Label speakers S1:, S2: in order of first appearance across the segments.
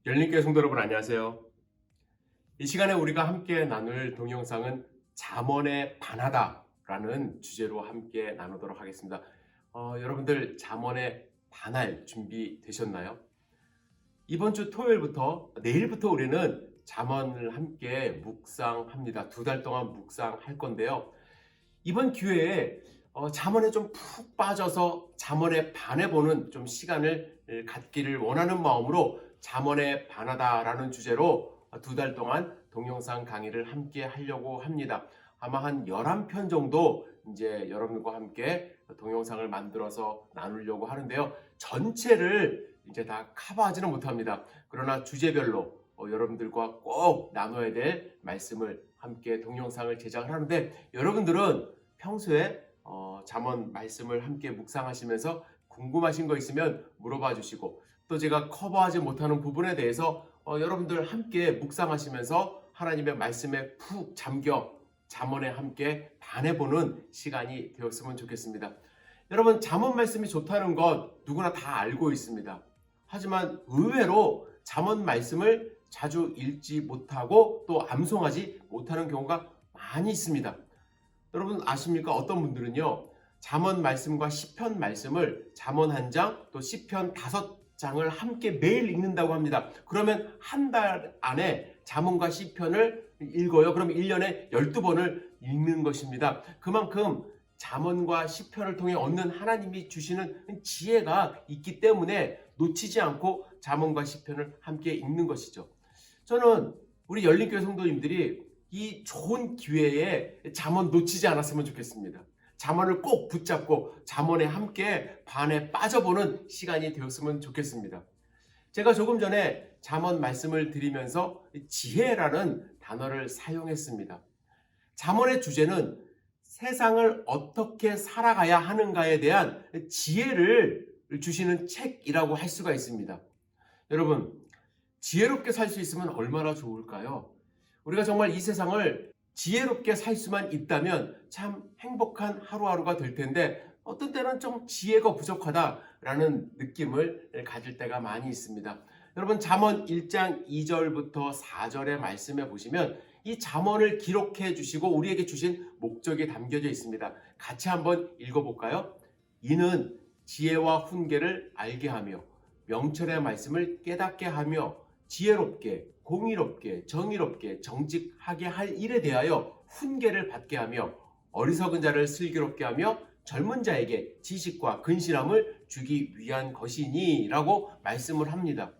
S1: 열린교회 성도 여러분 안녕하세요. 이 시간에 우리가 함께 나눌 동영상은 잠언에 반하다 라는 주제로 함께 나누도록 하겠습니다. 여러분들 잠언에 반할 준비 되셨나요? 이번 주 토요일부터 내일부터 우리는 잠언을 함께 묵상합니다. 2달 동안 묵상할 건데요. 이번 기회에 잠언에 좀 푹 빠져서 잠언에 반해보는 좀 시간을 갖기를 원하는 마음으로 잠언에 반하다라는 주제로 2달 동안 동영상 강의를 함께 하려고 합니다. 아마 한 11편 정도 이제 여러분과 함께 동영상을 만들어서 나누려고 하는데요. 전체를 이제 다 커버하지는 못합니다. 그러나 주제별로 여러분들과 꼭 나눠야 될 말씀을 함께 동영상을 제작을 하는데, 여러분들은 평소에 잠언 말씀을 함께 묵상하시면서 궁금하신 거 있으면 물어봐 주시고, 또 제가 커버하지 못하는 부분에 대해서 여러분들 함께 묵상하시면서 하나님의 말씀에 푹 잠겨 잠언에 함께 반해보는 시간이 되었으면 좋겠습니다. 여러분, 잠언 말씀이 좋다는 것 누구나 다 알고 있습니다. 하지만 의외로 잠언 말씀을 자주 읽지 못하고 또 암송하지 못하는 경우가 많이 있습니다. 여러분 아십니까? 어떤 분들은요, 잠언 말씀과 시편 말씀을 잠언 한 장, 또 시편 5장을 함께 매일 읽는다고 합니다. 그러면 한 달 안에 잠언과 시편을 읽어요. 그럼 1년에 12번을 읽는 것입니다. 그만큼 잠언과 시편을 통해 얻는 하나님이 주시는 지혜가 있기 때문에 놓치지 않고 잠언과 시편을 함께 읽는 것이죠. 저는 우리 열린교회 성도님들이 이 좋은 기회에 잠언 놓치지 않았으면 좋겠습니다. 잠언을 꼭 붙잡고 잠언에 함께 반에 빠져보는 시간이 되었으면 좋겠습니다. 제가 조금 전에 잠언 말씀을 드리면서 지혜라는 단어를 사용했습니다. 잠언의 주제는 세상을 어떻게 살아가야 하는가에 대한 지혜를 주시는 책이라고 할 수가 있습니다. 여러분, 지혜롭게 살 수 있으면 얼마나 좋을까요? 우리가 정말 이 세상을 지혜롭게 살 수만 있다면 참 행복한 하루하루가 될 텐데, 어떤 때는 좀 지혜가 부족하다라는 느낌을 가질 때가 많이 있습니다. 여러분, 잠언 1장 2절부터 4절의 말씀에 보시면 이 잠언을 기록해 주시고 우리에게 주신 목적이 담겨져 있습니다. 같이 한번 읽어볼까요? 이는 지혜와 훈계를 알게 하며 명철의 말씀을 깨닫게 하며 지혜롭게, 공의롭게, 정의롭게, 정직하게 할 일에 대하여 훈계를 받게 하며 어리석은 자를 슬기롭게 하며 젊은 자에게 지식과 근실함을 주기 위한 것이니 라고 말씀을 합니다.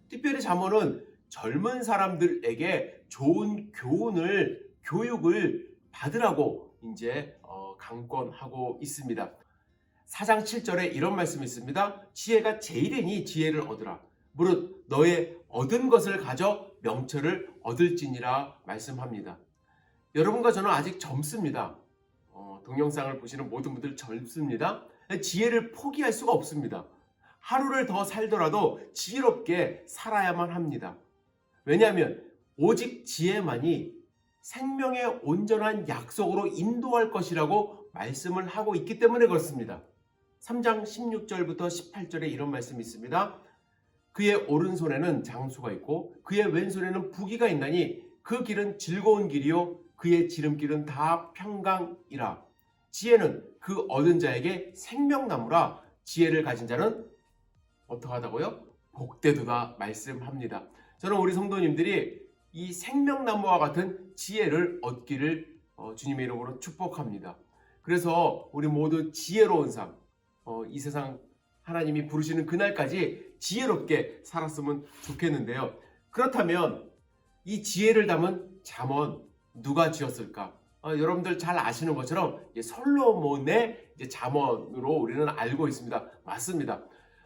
S1: 특별히 잠언은 젊은 사람들에게 좋은 교육을 받으라고 이제 강권하고 있습니다. 4장 7절에 이런 말씀이 있습니다. 지혜가 제일이니 지혜를 얻으라. 무릇 너의 얻은 것을 가져 명철을 얻을지니라 말씀합니다. 여러분과 저는 아직 젊습니다. 동영상을 보시는 모든 분들 젊습니다. 지혜를 포기할 수가 없습니다. 하루를 더 살더라도 지혜롭게 살아야만 합니다. 왜냐하면 오직 지혜만이 생명의 온전한 약속으로 인도할 것이라고 말씀을 하고 있기 때문에 그렇습니다. 3장 16절부터 18절에 이런 말씀이 있습니다. 그의 오른손에는 장수가 있고 그의 왼손에는 부귀가 있나니 그 길은 즐거운 길이요 그의 지름길은 다 평강이라. 지혜는 그 얻은 자에게 생명나무라. 지혜를 가진 자는 어떠하다고요? 복되도다 말씀합니다. 저는 우리 성도님들이 이 생명나무와 같은 지혜를 얻기를 주님의 이름으로 축복합니다. 그래서 우리 모두 지혜로운 삶, 이 세상 하나님이 부르시는 그날까지 지혜롭게 살았으면 좋겠는데요. 그렇다면 이 지혜를 담은 잠언 누가 지었을까? 여러분들 잘 아시는 것처럼 솔로몬의 잠언으로 우리는 알고 있습니다. 맞습니다.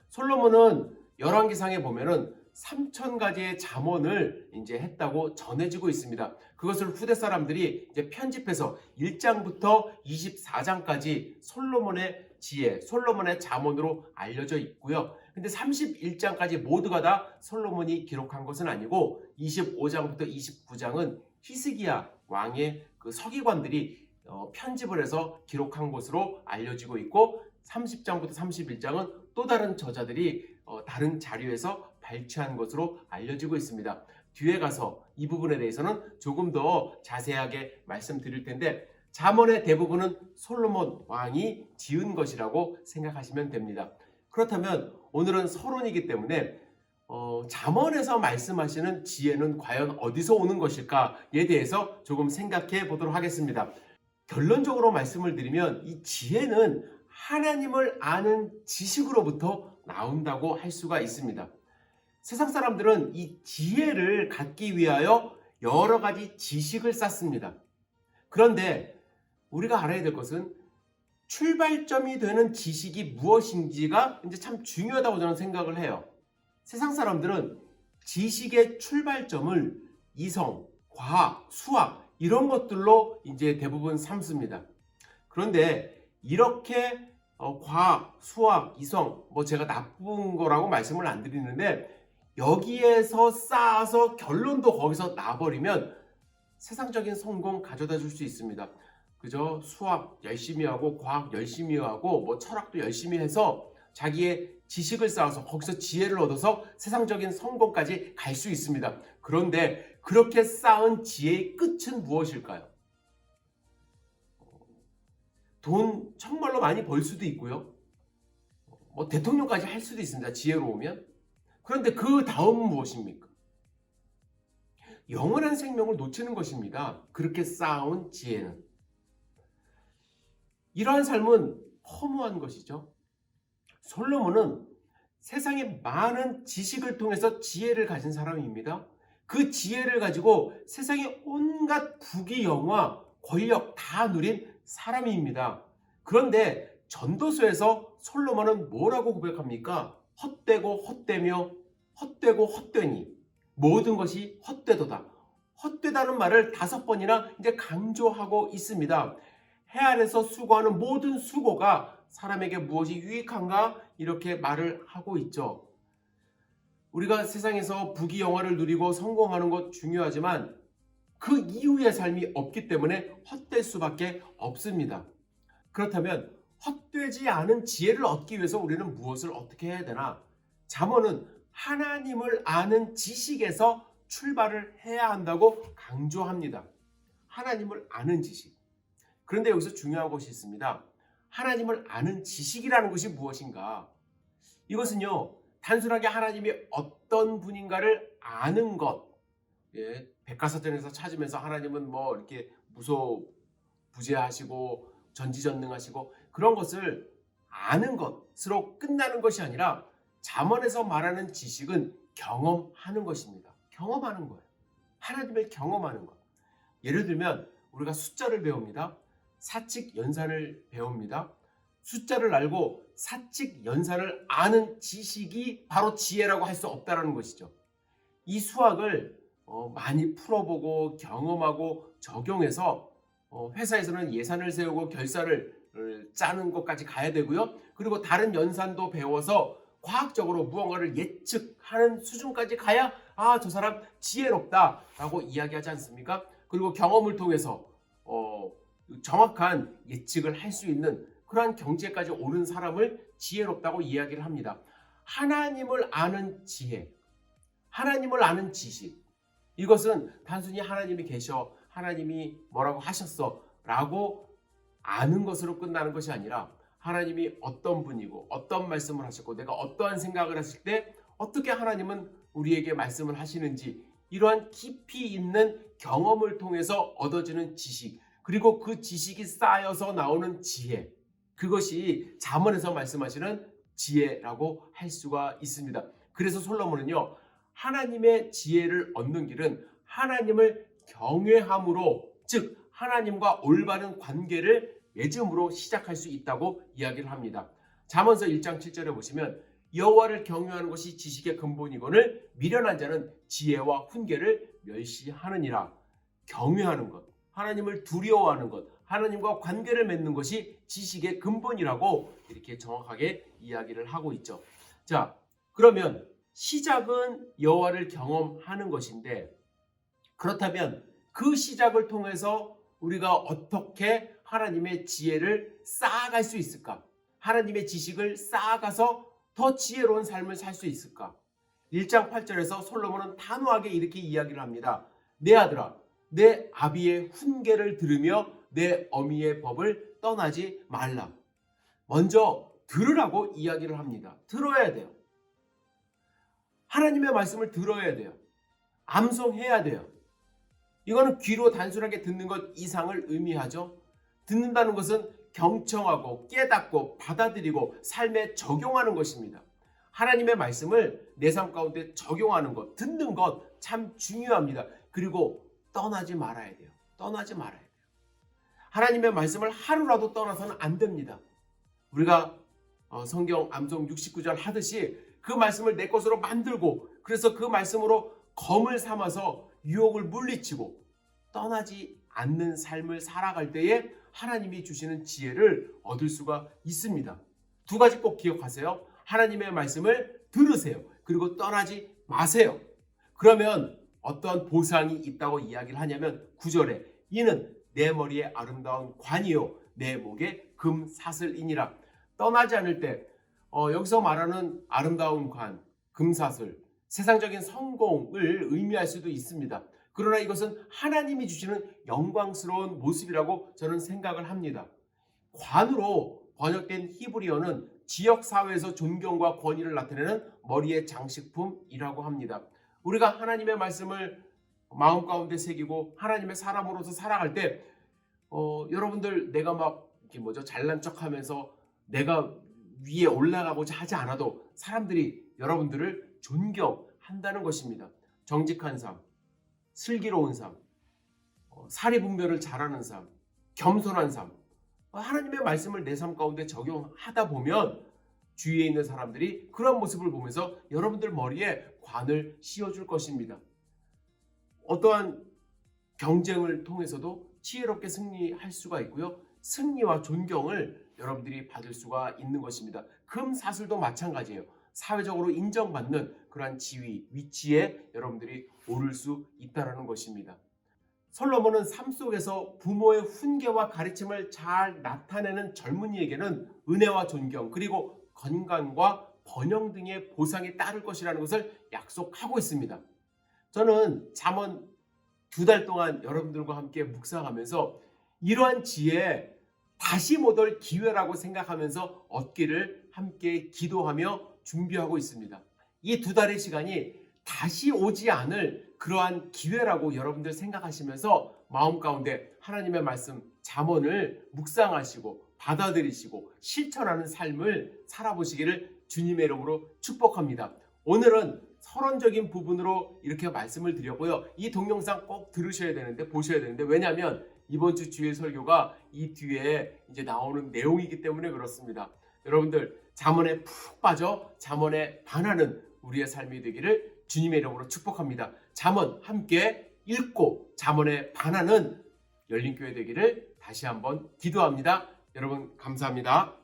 S1: 솔로몬은 열왕기상에 보면은 3,000가지의 잠언을 이제 했다고 전해지고 있습니다. 그것을 후대 사람들이 이제 편집해서 1장부터 24장까지 솔로몬의 지혜, 솔로몬의 잠언으로 알려져 있고요. 근데 31장까지 모두가 다 솔로몬이 기록한 것은 아니고 25장부터 29장은 히스기야 왕의 그 서기관들이 편집을 해서 기록한 것으로 알려지고 있고, 30장부터 31장은 또 다른 저자들이 다른 자료에서 발췌한 것으로 알려지고 있습니다. 뒤에 가서 이 부분에 대해서는 조금 더 자세하게 말씀드릴 텐데 잠언의 대부분은 솔로몬 왕이 지은 것이라고 생각하시면 됩니다. 그렇다면 오늘은 서론이기 때문에 잠언에서 말씀하시는 지혜는 과연 어디서 오는 것일까에 대해서 조금 생각해 보도록 하겠습니다. 결론적으로 말씀을 드리면 이 지혜는 하나님을 아는 지식으로부터 나온다고 할 수가 있습니다. 세상 사람들은 이 지혜를 갖기 위하여 여러 가지 지식을 쌓습니다. 그런데 우리가 알아야 될 것은 출발점이 되는 지식이 무엇인지가 이제 참 중요하다고 저는 생각을 해요. 세상 사람들은 지식의 출발점을 이성, 과학, 수학 이런 것들로 이제 대부분 삼습니다. 그런데 이렇게 과학, 수학, 이성 제가 나쁜 거라고 말씀을 안 드리는데 여기에서 쌓아서 결론도 거기서 나버리면 세상적인 성공 가져다 줄 수 있습니다. 그저 수학 열심히 하고 과학 열심히 하고 철학도 열심히 해서 자기의 지식을 쌓아서 거기서 지혜를 얻어서 세상적인 성공까지 갈 수 있습니다. 그런데 그렇게 쌓은 지혜의 끝은 무엇일까요? 돈 정말로 많이 벌 수도 있고요. 대통령까지 할 수도 있습니다. 지혜로우면. 그런데 그 다음은 무엇입니까? 영원한 생명을 놓치는 것입니다. 그렇게 쌓아온 지혜는. 이러한 삶은 허무한 것이죠. 솔로몬은 세상의 많은 지식을 통해서 지혜를 가진 사람입니다. 그 지혜를 가지고 세상의 온갖 부귀영화, 권력 다 누린 사람입니다. 그런데 전도서에서 솔로몬은 뭐라고 고백합니까? 헛되고 헛되며 헛되고 헛되니 모든 것이 헛되도다. 헛되다는 말을 5번이나 이제 강조하고 있습니다. 해 아래서 수고하는 모든 수고가 사람에게 무엇이 유익한가 이렇게 말을 하고 있죠. 우리가 세상에서 부귀영화를 누리고 성공하는 것 중요하지만 그 이후의 삶이 없기 때문에 헛될 수밖에 없습니다. 그렇다면 헛되지 않은 지혜를 얻기 위해서 우리는 무엇을 어떻게 해야 되나? 잠언은 하나님을 아는 지식에서 출발을 해야 한다고 강조합니다. 하나님을 아는 지식. 그런데 여기서 중요한 것이 있습니다. 하나님을 아는 지식이라는 것이 무엇인가? 이것은요, 단순하게 하나님이 어떤 분인가를 아는 것. 백과사전에서 찾으면서 하나님은 이렇게 무소부재하시고 전지전능하시고 그런 것을 아는 것으로 끝나는 것이 아니라 잠언에서 말하는 지식은 경험하는 것입니다. 경험하는 거예요. 하나님을 경험하는 것. 예를 들면 우리가 숫자를 배웁니다. 사칙 연산을 배웁니다. 숫자를 알고 사칙 연산을 아는 지식이 바로 지혜라고 할 수 없다는 것이죠. 이 수학을 많이 풀어보고 경험하고 적용해서 회사에서는 예산을 세우고 결산을 짜는 것까지 가야 되고요. 그리고 다른 연산도 배워서 과학적으로 무언가를 예측하는 수준까지 가야 저 사람 지혜롭다라고 이야기하지 않습니까? 그리고 경험을 통해서 정확한 예측을 할 수 있는 그러한 경지에까지 오른 사람을 지혜롭다고 이야기를 합니다. 하나님을 아는 지혜, 하나님을 아는 지식, 이것은 단순히 하나님이 계셔, 하나님이 뭐라고 하셨어 라고 아는 것으로 끝나는 것이 아니라 하나님이 어떤 분이고 어떤 말씀을 하셨고 내가 어떠한 생각을 했을 때 어떻게 하나님은 우리에게 말씀을 하시는지 이러한 깊이 있는 경험을 통해서 얻어지는 지식, 그리고 그 지식이 쌓여서 나오는 지혜, 그것이 잠언에서 말씀하시는 지혜라고 할 수가 있습니다. 그래서 솔로몬은요, 하나님의 지혜를 얻는 길은 하나님을 경외함으로, 즉 하나님과 올바른 관계를 맺음으로 시작할 수 있다고 이야기를 합니다. 잠언서 1장 7절에 보시면 여호와를 경외하는 것이 지식의 근본이거늘 미련한 자는 지혜와 훈계를 멸시하느니라. 경외하는 것, 하나님을 두려워하는 것, 하나님과 관계를 맺는 것이 지식의 근본이라고 이렇게 정확하게 이야기를 하고 있죠. 자, 그러면 시작은 여호와를 경험하는 것인데, 그렇다면 그 시작을 통해서 우리가 어떻게 하나님의 지혜를 쌓아갈 수 있을까? 하나님의 지식을 쌓아가서 더 지혜로운 삶을 살 수 있을까? 1장 8절에서 솔로몬은 단호하게 이렇게 이야기를 합니다. 내 아들아, 내 아비의 훈계를 들으며 내 어미의 법을 떠나지 말라. 먼저 들으라고 이야기를 합니다. 들어야 돼요. 하나님의 말씀을 들어야 돼요. 암송해야 돼요. 이거는 귀로 단순하게 듣는 것 이상을 의미하죠. 듣는다는 것은 경청하고 깨닫고 받아들이고 삶에 적용하는 것입니다. 하나님의 말씀을 내 삶 가운데 적용하는 것, 듣는 것 참 중요합니다. 그리고 떠나지 말아야 돼요. 떠나지 말아야 돼요. 하나님의 말씀을 하루라도 떠나서는 안 됩니다. 우리가 성경 암송 69절 하듯이 그 말씀을 내 것으로 만들고 그래서 그 말씀으로 검을 삼아서 유혹을 물리치고 떠나지 않는 삶을 살아갈 때에 하나님이 주시는 지혜를 얻을 수가 있습니다. 두 가지 꼭 기억하세요. 하나님의 말씀을 들으세요. 그리고 떠나지 마세요. 그러면 어떠한 보상이 있다고 이야기를 하냐면 9절에 이는 내 머리에 아름다운 관이요 내 목에 금사슬이니라. 떠나지 않을 때 여기서 말하는 아름다운 관, 금사슬, 세상적인 성공을 의미할 수도 있습니다. 그러나 이것은 하나님이 주시는 영광스러운 모습이라고 저는 생각을 합니다. 관으로 번역된 히브리어는 지역사회에서 존경과 권위를 나타내는 머리의 장식품이라고 합니다. 우리가 하나님의 말씀을 마음 가운데 새기고 하나님의 사람으로서 살아갈 때 여러분들 내가 막 잘난 척하면서 내가 위에 올라가고자 하지 않아도 사람들이 여러분들을 존경한다는 것입니다. 정직한 삶, 슬기로운 삶, 사리분별을 잘하는 삶, 겸손한 삶, 하나님의 말씀을 내 삶 가운데 적용하다 보면 주위에 있는 사람들이 그런 모습을 보면서 여러분들 머리에 관을 씌워줄 것입니다. 어떠한 경쟁을 통해서도 지혜롭게 승리할 수가 있고요. 승리와 존경을 여러분들이 받을 수가 있는 것입니다. 금사슬도 마찬가지예요. 사회적으로 인정받는 그러한 지위, 위치에 여러분들이 오를 수 있다는 것입니다. 솔로몬은 삶 속에서 부모의 훈계와 가르침을 잘 나타내는 젊은이에게는 은혜와 존경 그리고 건강과 번영 등의 보상이 따를 것이라는 것을 약속하고 있습니다. 저는 잠언 2달 동안 여러분들과 함께 묵상하면서 이러한 지혜 다시 못 올 기회라고 생각하면서 얻기를 함께 기도하며 준비하고 있습니다. 이 2달의 시간이 다시 오지 않을 그러한 기회라고 여러분들 생각하시면서 마음 가운데 하나님의 말씀 잠언을 묵상하시고 받아들이시고 실천하는 삶을 살아보시기를 주님의 이름으로 축복합니다. 오늘은 서론적인 부분으로 이렇게 말씀을 드렸고요. 이 동영상 꼭 들으셔야 되는데 보셔야 되는데 왜냐하면 이번 주 주일 설교가 이 뒤에 이제 나오는 내용이기 때문에 그렇습니다. 여러분들 잠언에 푹 빠져 잠언에 반하는 우리의 삶이 되기를 주님의 이름으로 축복합니다. 잠언 함께 읽고 잠언에 반하는 열린교회 되기를 다시 한번 기도합니다. 여러분 감사합니다.